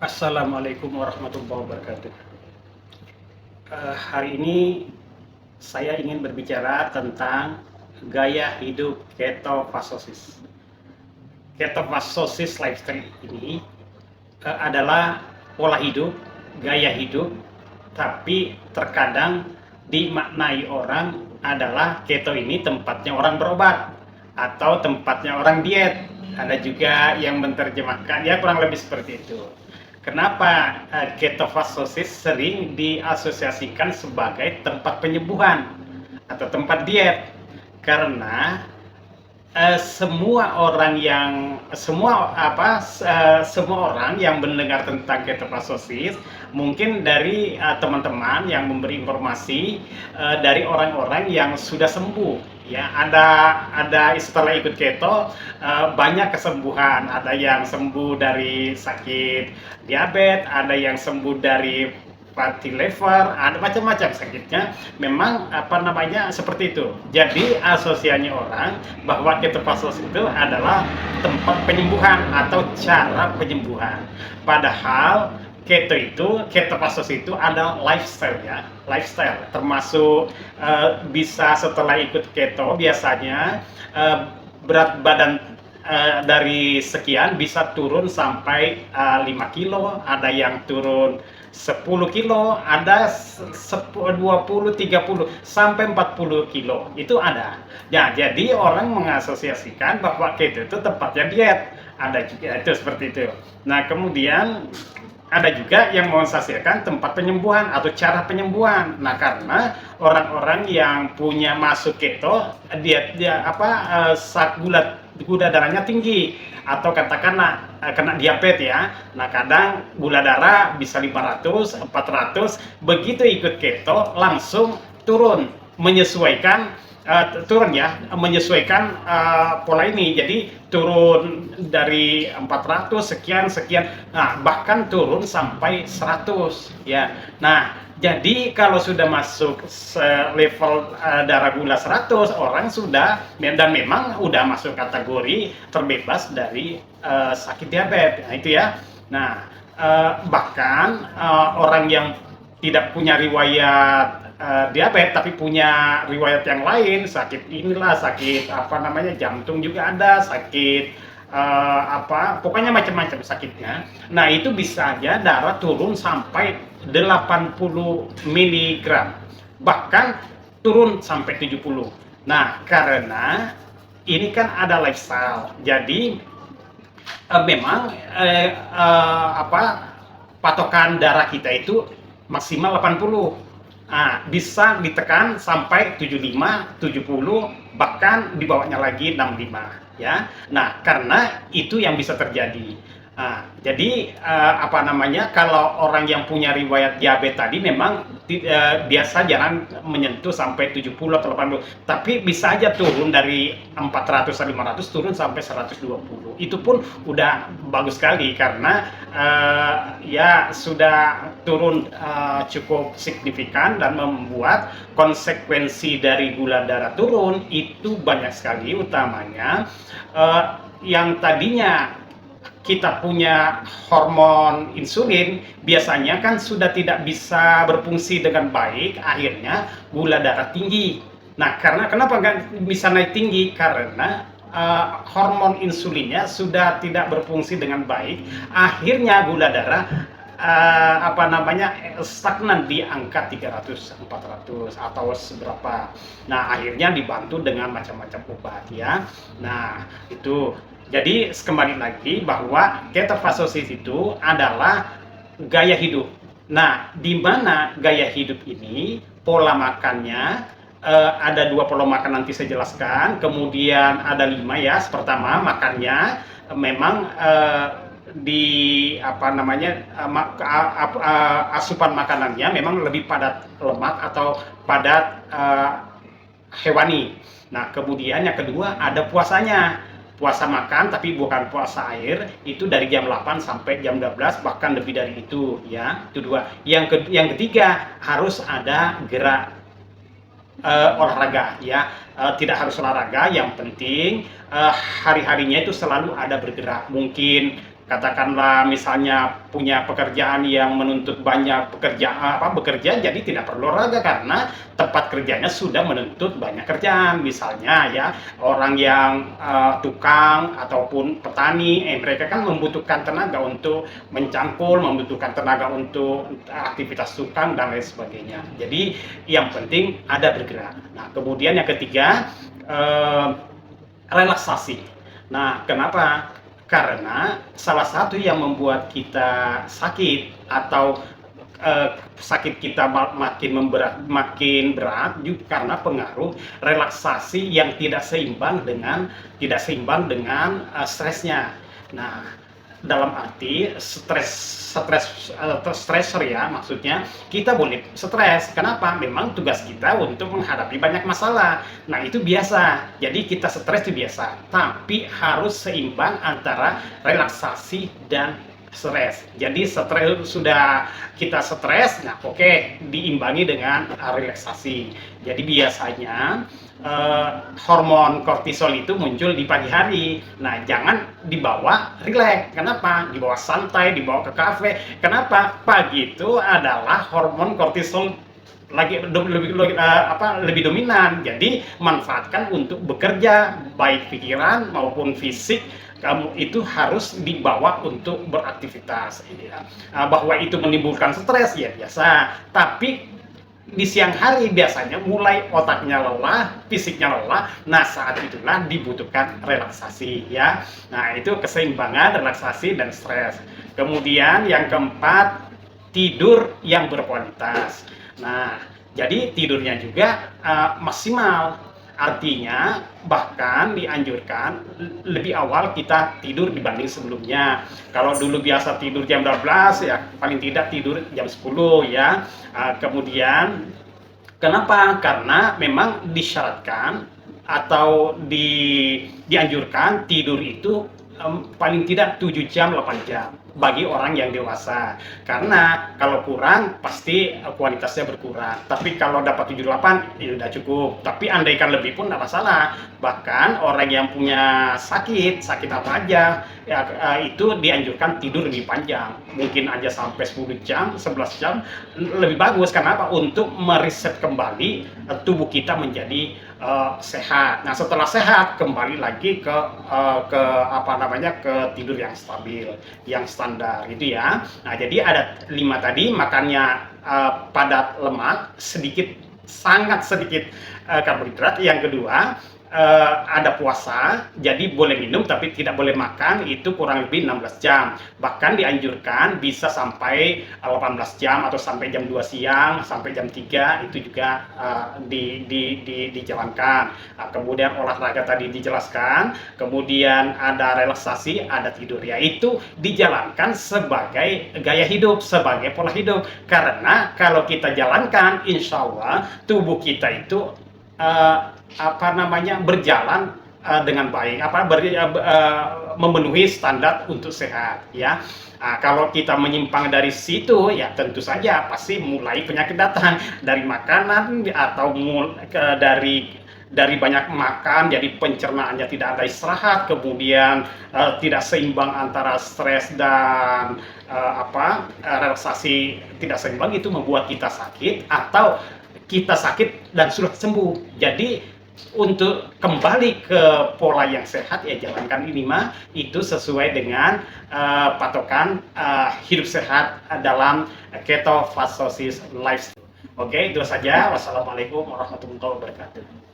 Assalamualaikum warahmatullahi wabarakatuh. Hari ini saya ingin berbicara tentang gaya hidup ketofastosis. Ketofastosis lifestyle ini adalah pola hidup, gaya hidup, tapi terkadang dimaknai orang adalah keto ini tempatnya orang berobat atau tempatnya orang diet. Ada juga yang menerjemahkan ya kurang lebih seperti itu. Kenapa ketofastosis sering diasosiasikan sebagai tempat penyembuhan atau tempat diet? Karena semua orang yang mendengar tentang ketofastosis mungkin dari teman-teman yang memberi informasi dari orang-orang yang sudah sembuh, ya. Ada setelah ikut keto banyak kesembuhan, ada yang sembuh dari sakit diabetes, ada yang sembuh dari fatty liver, ada macam-macam sakitnya. Memang seperti itu. Jadi asosiasinya orang bahwa ketofastosis itu adalah tempat penyembuhan atau cara penyembuhan. Padahal ketofastosis itu ada lifestyle, ya, lifestyle, termasuk bisa setelah ikut keto biasanya berat badan dari sekian bisa turun sampai 5 kilo, ada yang turun 10 kilo, ada 20, 30, sampai 40 kilo, itu ada. Ya, jadi orang mengasosiasikan bahwa keto itu tempatnya diet, ada juga itu seperti itu. Nah, kemudian ada juga yang mengasosiasikan tempat penyembuhan atau cara penyembuhan. Nah, karena orang-orang yang punya masuk keto, gula darahnya tinggi atau katakanlah kena diabetes, ya. Nah, kadang gula darah bisa 500, 400, begitu ikut keto langsung turun, menyesuaikan pola ini. Jadi turun dari 400 sekian sekian, nah bahkan turun sampai 100, ya. Nah, jadi kalau sudah masuk level darah gula 100, orang sudah, dan memang udah masuk kategori terbebas dari sakit diabetes. Nah, itu ya. Nah, bahkan orang yang tidak punya riwayat diabetes tapi punya riwayat yang lain, sakit jantung juga ada, sakit pokoknya macam-macam sakitnya. Nah, itu bisa aja darah turun sampai 80 mg, bahkan turun sampai 70. Nah, karena ini kan ada lifestyle, jadi memang patokan darah kita itu maksimal 80. Nah, bisa ditekan sampai 75, 70, bahkan di bawahnya lagi 65, ya. Nah, karena itu yang bisa terjadi. Nah, jadi kalau orang yang punya riwayat diabetes tadi memang biasa jangan menyentuh sampai 70 atau 80, tapi bisa aja turun dari 400 atau 500 turun sampai 120. Itu pun udah bagus sekali karena ya sudah turun cukup signifikan dan membuat konsekuensi dari gula darah turun itu banyak sekali, utamanya yang tadinya kita punya hormon insulin biasanya kan sudah tidak bisa berfungsi dengan baik, akhirnya gula darah tinggi. Nah, karena kenapa nggak bisa naik tinggi? Karena hormon insulinnya sudah tidak berfungsi dengan baik, akhirnya gula darah stagnan di angka 300, 400 atau seberapa. Nah, akhirnya dibantu dengan macam-macam obat, ya. Nah, itu. Jadi kembali lagi bahwa ketofastosis itu adalah gaya hidup. Nah, di mana gaya hidup ini pola makannya ada 2 pola makan, nanti saya jelaskan. Kemudian ada 5, ya. Pertama, makannya memang asupan makanannya memang lebih padat lemak atau padat hewani. Nah, kemudian yang kedua ada puasanya. Puasa makan tapi bukan puasa air, itu dari jam 8 sampai jam 12, bahkan lebih dari itu, ya. Itu dua. Yang ketiga harus ada gerak olahraga, ya. Tidak harus olahraga, yang penting hari-harinya itu selalu ada bergerak, mungkin katakanlah misalnya punya pekerjaan yang menuntut banyak bekerja, jadi tidak perlu olahraga karena tempat kerjanya sudah menuntut banyak kerjaan. Misalnya ya orang yang tukang ataupun petani, mereka kan membutuhkan tenaga untuk mencangkul, membutuhkan tenaga untuk aktivitas tukang dan lain sebagainya. Jadi yang penting ada bergerak. Nah, kemudian yang ketiga, relaksasi. Nah, kenapa? Karena salah satu yang membuat kita sakit atau sakit kita makin berat juga karena pengaruh relaksasi yang tidak seimbang dengan stresnya. Nah, dalam arti stressor ya, maksudnya kita boleh stres. Kenapa? Memang tugas kita untuk menghadapi banyak masalah. Nah, itu biasa. Jadi kita stres itu biasa, tapi harus seimbang antara relaksasi dan stres. Jadi sudah kita stres, nah oke, diimbangi dengan relaksasi. Jadi biasanya hormon kortisol itu muncul di pagi hari. Nah, jangan dibawa rileks. Kenapa? Dibawa santai, dibawa ke kafe. Kenapa? Pagi itu adalah hormon kortisol lebih dominan. Jadi manfaatkan untuk bekerja, baik pikiran maupun fisik. Kamu itu harus dibawa untuk beraktivitas. Bahwa itu menimbulkan stres ya biasa, tapi di siang hari biasanya mulai otaknya lelah, fisiknya lelah. Nah, saat itulah dibutuhkan relaksasi ya. Nah, itu keseimbangan relaksasi dan stres. Kemudian yang keempat, tidur yang berkualitas. Nah, jadi tidurnya juga maksimal. Artinya bahkan dianjurkan lebih awal kita tidur dibanding sebelumnya. Kalau dulu biasa tidur jam 12 ya paling tidak tidur jam 10 ya. Kemudian kenapa? Karena memang disyaratkan atau dianjurkan tidur itu paling tidak 7 jam 8 jam bagi orang yang dewasa, karena kalau kurang pasti kualitasnya berkurang. Tapi kalau dapat 7-8 ya sudah cukup, tapi andaikan lebih pun tidak masalah. Bahkan orang yang punya sakit apa aja ya, itu dianjurkan tidur lebih panjang, mungkin aja sampai 10 jam 11 jam lebih bagus. Karena apa? Untuk mereset kembali tubuh kita menjadi sehat. Nah, setelah sehat kembali lagi ke tidur yang stabil, yang standar itu ya. Nah, jadi ada 5 tadi, makannya padat lemak, sangat sedikit karbohidrat. Yang kedua, ada puasa, jadi boleh minum tapi tidak boleh makan, itu kurang lebih 16 jam. Bahkan dianjurkan bisa sampai 18 jam atau sampai jam 2 siang, sampai jam 3 itu juga dijalankan. Nah, kemudian olahraga tadi dijelaskan, kemudian ada relaksasi, ada tidur, yaitu dijalankan sebagai gaya hidup, sebagai pola hidup. Karena kalau kita jalankan, insya Allah tubuh kita itu berjalan dengan baik, memenuhi standar untuk sehat ya. Nah, kalau kita menyimpang dari situ ya tentu saja pasti mulai penyakit datang dari makanan atau dari banyak makan, jadi pencernaannya tidak ada istirahat, kemudian tidak seimbang antara stres dan relaksasi tidak seimbang, itu membuat kita sakit atau kita sakit dan sudah sembuh. Jadi untuk kembali ke pola yang sehat ya jalankan ini itu sesuai dengan patokan hidup sehat dalam ketofastosis lifestyle. Oke, itu saja. Wassalamualaikum warahmatullahi wabarakatuh.